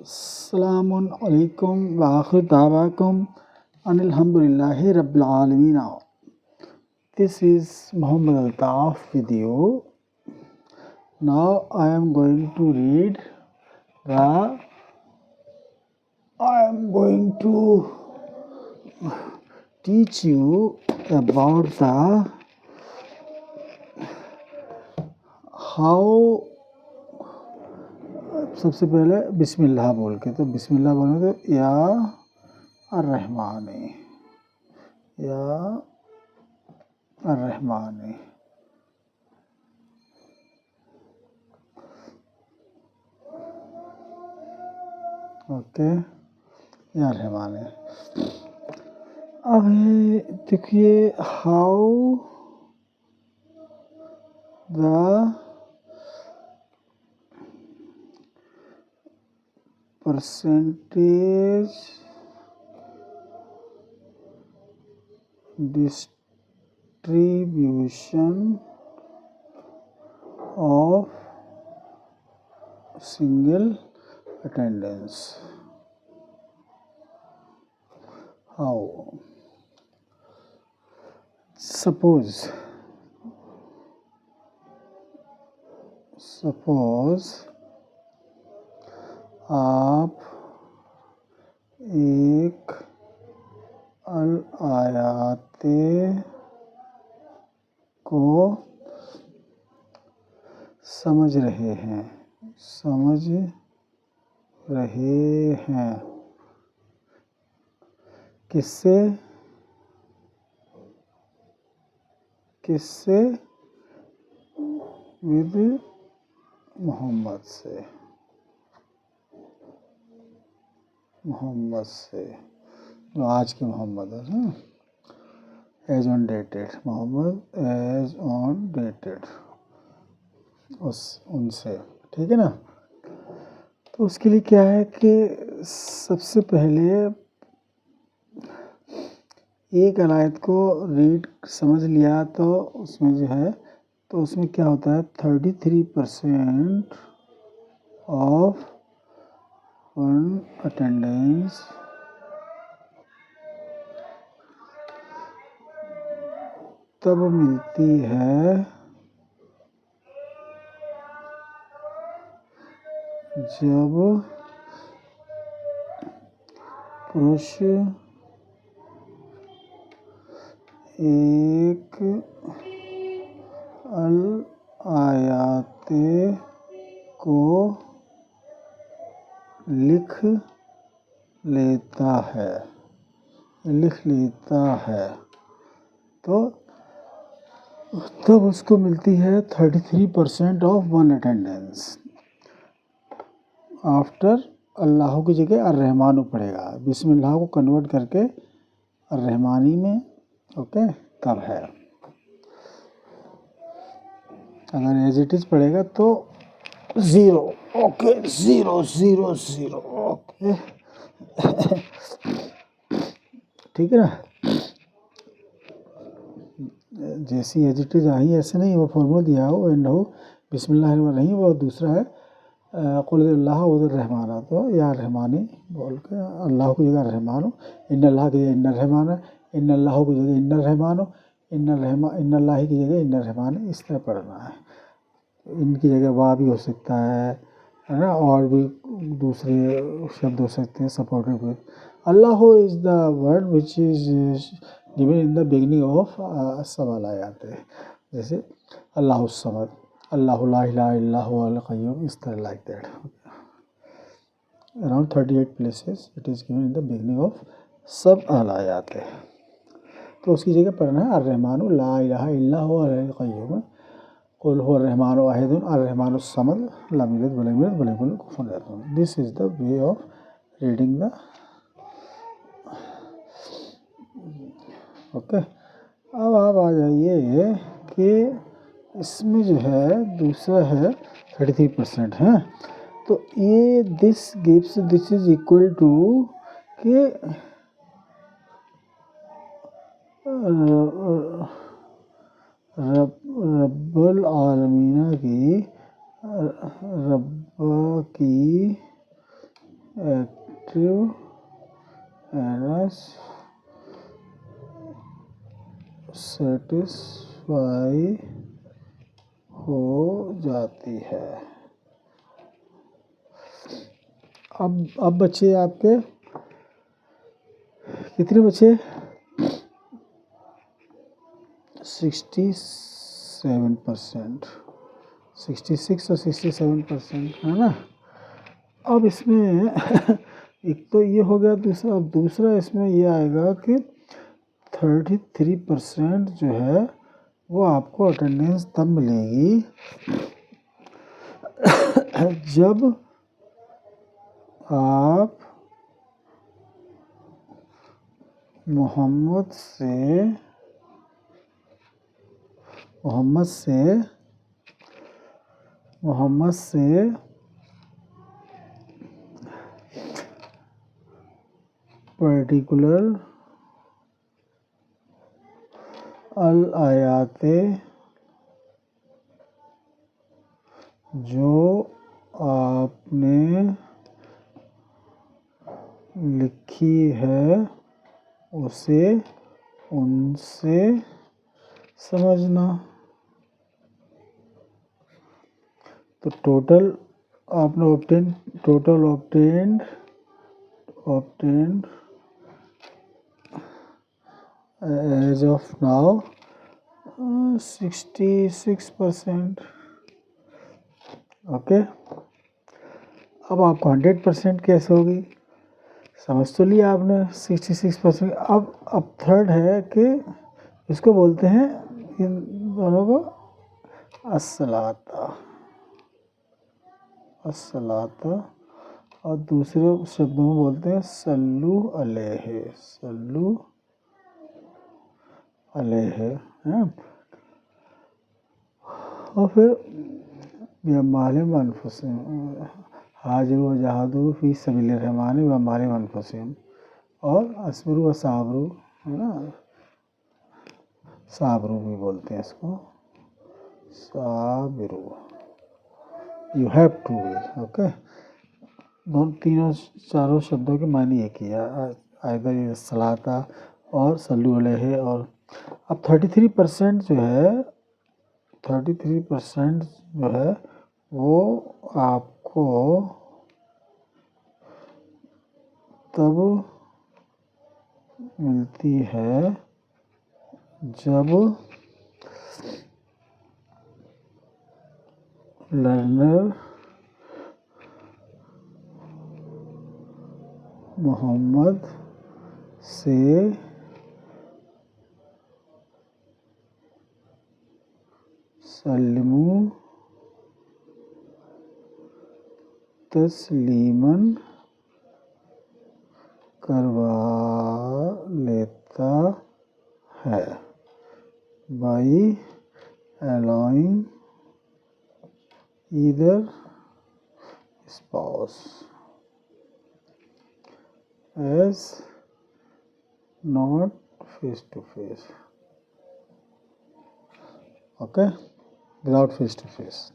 अस्सलामुन अलैकुम व आखिर दावाकुम अनिल हम्दुलिल्लाहि रब्बिल आलमीन। This is Muhammad Altaf with you. Now I am going to read the I am going to teach you about the how। सबसे पहले बिस्मिल्लाह बोल के, तो बिस्मिल्लाह बोलो तो या अर्रहमानी, या अर्रहमानी। ओके, या रहमानी। अब ये देखिए how the percentage distribution of single attendance। How? Suppose आप एक अल आयाते को समझ रहे हैं किससे विद मोहम्मद से, जो आज के मोहम्मद है, as on dated Mohammad, as on dated उनसे, ठीक है ना। तो उसके लिए क्या है कि सबसे पहले एक आयत को रीड समझ लिया तो उसमें जो है, तो उसमें क्या होता है 33% ऑफ वन अटेंडेंस तब मिलती है जब पुरुष एक अल आयाते को लिख लेता है तो तब उसको मिलती है 33% ऑफ वन अटेंडेंस। आफ्टर अल्लाह की जगह अर्रहमान पड़ेगा, बिस्मिल्लाह को कन्वर्ट करके अर्रहमानी में, ओके, तब है। अगर एज इट इज पड़ेगा तो 0, ओके, 0 0 0, ओके ठीक है ना। जैसी एज इट इज आई ऐसे नहीं, वो फॉर्मूला दिया हो एंड हो बिस्मिल्लाह नहीं, वो दूसरा है कुल अल्लाह उधर रहमाना, तो या रहमानी बोल के अल्लाह की जगह रहमान हो, इन अल्लाह की जगह इन रहमान है, इन अल्लाह की जगह इन रहमान हो, इन अल्लाह की जगह इन रहमान, इस तरह पढ़ना है। इनकी जगह वाह भी हो सकता है ना, और भी दूसरे शब्द हो सकते हैं supported with. Allah is the word which is given in the beginning of सब आयात है, जैसे अल्लाह समद, अल्लाह ला इलाहा इल्ला हुवल क़य्यूम, इस तरह like that. Around 38 places it is given in the beginning of सब आयात है। तो उसकी जगह पढ़ना है अर्रहमानु ला इलाहा इल्ला हुवल क़य्यूम, कुल हुवा अर्रहमानु वाहिदुन अर्रहमानु समद लम यलिद वलम यूलद वलम यकुल लहु कुफुवन अहद। This is the way of reading the, okay. अब आप आ जाइए कि इसमें जो है दूसरा है 33% है, तो ये दिस इज इक्वल टू कि रब्बुल आलमीना की सेटिस्फाई हो जाती है। अब बच्चे आपके कितने बचे? 67%, 66 और 67% है ना। अब इसमें एक तो ये हो गया दूसरा। अब दूसरा इसमें ये आएगा कि 33% जो है वो आपको अटेंडेंस तब मिलेगी जब आप मोहम्मद से पर्टिकुलर अल आयाते जो आपने लिखी है उसे उनसे समझना। तो टोटल आपने obtained as of now 66%। Okay, अब आपको 100% कैसे होगी समझ तो लिया आपने। 66%। अब थर्ड है कि इसको बोलते हैं इन दोनों को अस्सलाता और दूसरे शब्दों में बोलते हैं सल्लू अलैहि है। और फिर बिअम्वालिहिम व अनफुसिहिम हाजिरू व जहादू फी सबीलिर रहमानि बिअम्वालिहिम व अनफुसिहिम और अस्बिरु व साबरू है ना। साबरू भी बोलते हैं इसको, साबिरू, you have to be. Okay, तीनों चारों शब्दों के मायने एक ही है, आइदर सलाता और सल्लू अलैहि। और अब 33% जो है वो आपको तब मिलती है जब लर्नर मोहम्मद से सल्लमु तस्लीमन करवा लेता है by allowing either spouse as not face to face, okay, without face to face,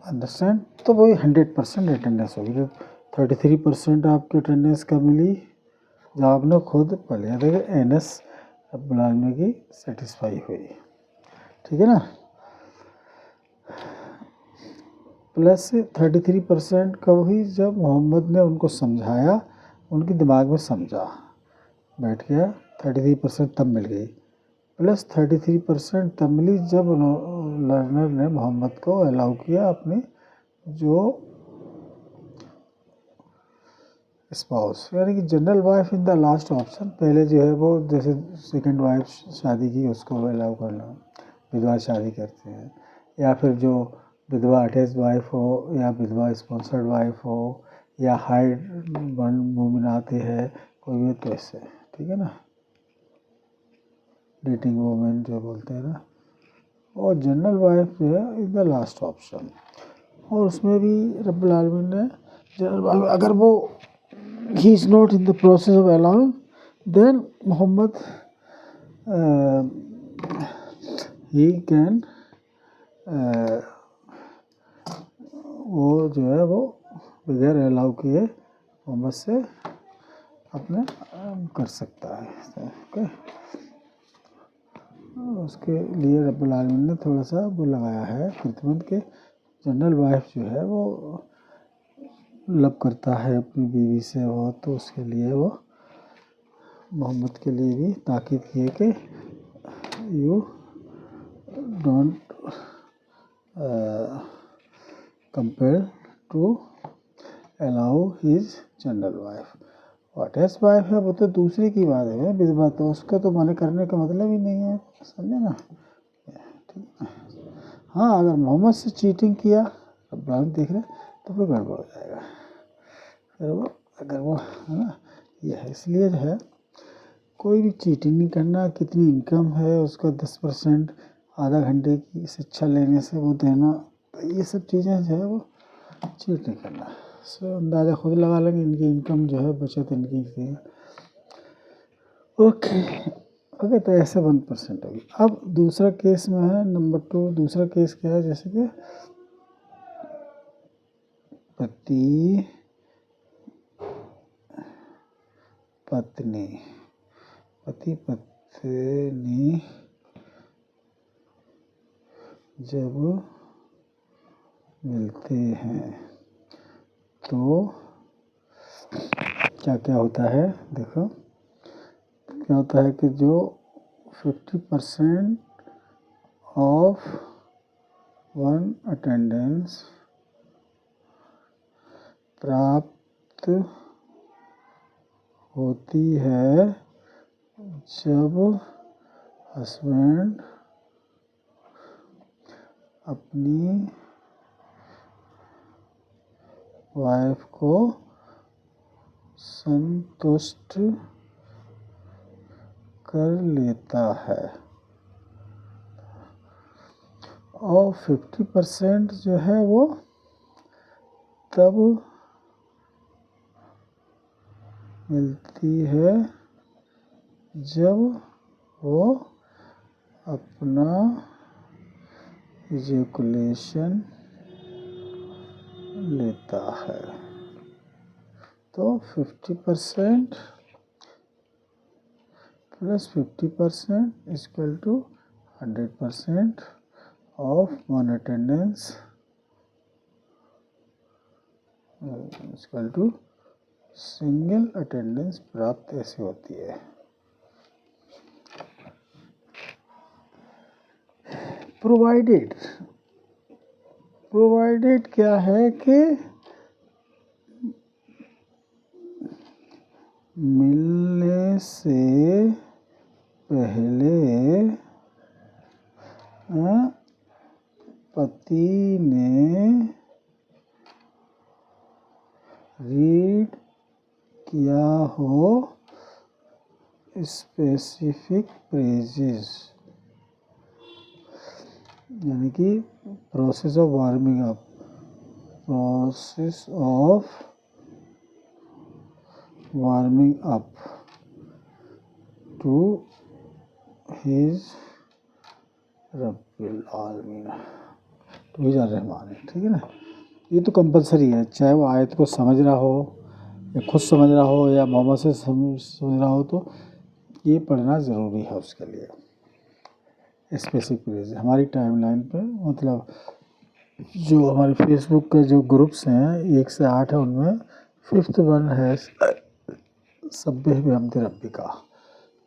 understand. तो वही 100% अटेंडेंस होगी। तो 33% आपकी अटेंडेंस कब मिली जब आपने खुद पढ़ लिया था कि एनएस रब्बुल आलमीन की सेटिस्फाई हुई, ठीक है ना। प्लस 33% कब हुई जब मोहम्मद ने उनको समझाया, उनके दिमाग में समझा बैठ गया, 33% तब मिल गई। प्लस 33% तब मिली जब लर्नर ने मोहम्मद को अलाउ किया अपने जो स्पाउस, यानी कि general wife in the last option. पहले जो है वो जैसे सेकंड वाइफ शादी की उसको अलाउ करना, विधवा शादी करते हैं, या फिर जो विधवा अटैच वाइफ हो या विधवा स्पॉन्सर्ड वाइफ हो या हाइड वुमेन है कोई भी, तो ऐसे, ठीक है ना, डेटिंग वुमेन जो बोलते हैं ना। और जनरल वाइफ जो है इज द लास्ट ऑप्शन। और उसमें भी रब्बुल आलमीन ने जनरल वाइफ अगर वो he is not in the process of allowing, then Muhammad he can वो जो है वो बगैर अलाउ किए मोहम्मद से अपने कर सकता है। ओके, उसके लिए रब्बुल आलमीन ने थोड़ा सा वो लगाया है प्रतिबंध के जनरल वाइफ जो है वो लव करता है अपनी बीवी से वो, तो उसके लिए वो मोहम्मद के लिए भी ताकीद किए कि you don't compare to allow his general wife. Attach wife है वो तो दूसरी की बात है, विधवा, तो उसका तो मना करने का मतलब ही नहीं है, समझे ना, ठीक है। हाँ, अगर मोहम्मद से चीटिंग किया, अब देख रहे तो फिर गड़बड़ हो जाएगा, फिर वो अगर वो है ना, ये है, इसलिए जो है कोई भी चीटिंग नहीं करना। कितनी इनकम है उसका 10% आधा घंटे की शिक्षा लेने से वो देना, तो ये सब चीज़ें जो है वो चीट नहीं करना। सो अंदाज़ा खुद लगा लेंगे इनकी इनकम जो है, बचत इनकी थी। ओके ओके, तो ऐसे 1% होगी। अब दूसरा केस में है नंबर 2। दूसरा केस क्या है, जैसे कि पति पत्नी जब मिलते हैं तो क्या क्या होता है, देखो क्या होता है कि जो 50% ऑफ वन अटेंडेंस प्राप्त होती है जब हस्बैंड अपनी वाइफ को संतुष्ट कर लेता है, और 50% जो है वो तब मिलती है जब वो अपना इजैकुलेशन लेता है। तो 50% plus 50% equal to 100% of one attendance equal to single attendance प्राप्त ऐसे होती है। प्रोवाइडेड क्या है कि मिलने से पहले पति ने रीड किया हो स्पेसिफिक फ्रेजेस, यानी कि process of warming up to his रब्बिल आलमीन, टू हिज रहमान, ठीक है ना। ये तो कंपलसरी है, चाहे वो आयत को समझ रहा हो या खुद समझ रहा हो या मोहम्मद से समझ रहा हो, तो ये पढ़ना ज़रूरी है उसके लिए। स्पेसिफिक फ्रेज हमारी टाइमलाइन पे, मतलब जो हमारे फेसबुक के जो ग्रुप्स हैं 1 से 8 है, उनमें 5th वन है सब्बिह बिहम्दि रब्बिका,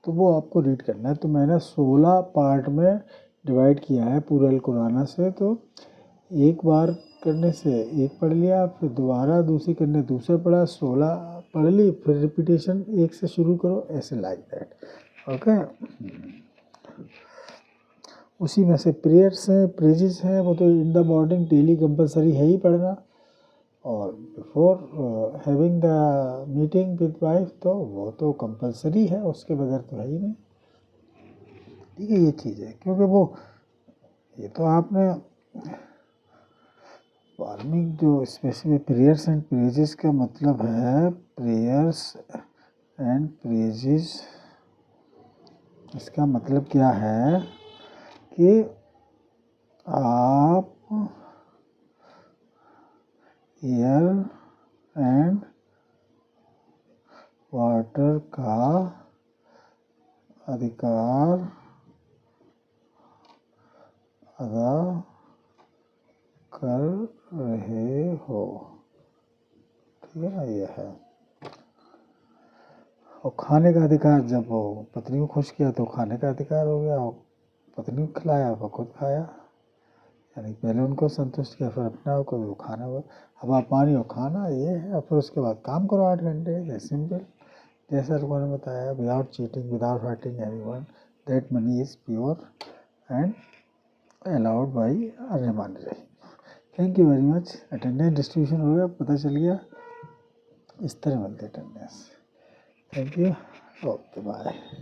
तो वो आपको रीड करना है। तो मैंने 16 पार्ट में डिवाइड किया है पूरे अल कुरान से, तो एक बार करने से एक पढ़ लिया, फिर दोबारा दूसरी करने दूसरा पढ़ा, 16 पढ़ ली, फिर रिपीटेशन 1 से शुरू करो, ऐसे लाइक दैट, ओके। उसी में से प्रेयर्स हैं, प्रेजेस हैं, वो तो in the morning daily compulsory है ही पढ़ना, और before having the meeting with wife तो वो तो कंपलसरी है, उसके बगैर तो है ही नहीं, ठीक है। ये चीज़ है, क्योंकि वो ये तो आपने वार्मिंग जो स्पेसिफिक प्रेयर्स एंड प्रेजेस का मतलब है, प्रेयर्स एंड प्रेजेस, इसका मतलब क्या है कि आप एयर एंड वाटर का अधिकार अदा कर रहे हो, ठीक है ना, ये है। और खाने का अधिकार, जब वो पत्नी को खुश किया तो खाने का अधिकार हो गया, और पत्नी को खिलाया और खुद खाया, यानी पहले उनको संतुष्ट किया, फिर अपना को वो खाना हुआ। हवा पानी और खाना ये है, और फिर उसके बाद काम करो 8 घंटे, सिंपल। जैसा लोगों ने बताया, without cheating, without hurting anyone, that money is pure and allowed by Rahman Rahim. Thank you very much. Attendance distribution हो गया, पता चल गया, इस तरह मिलते attendance. Thank you, okay bye.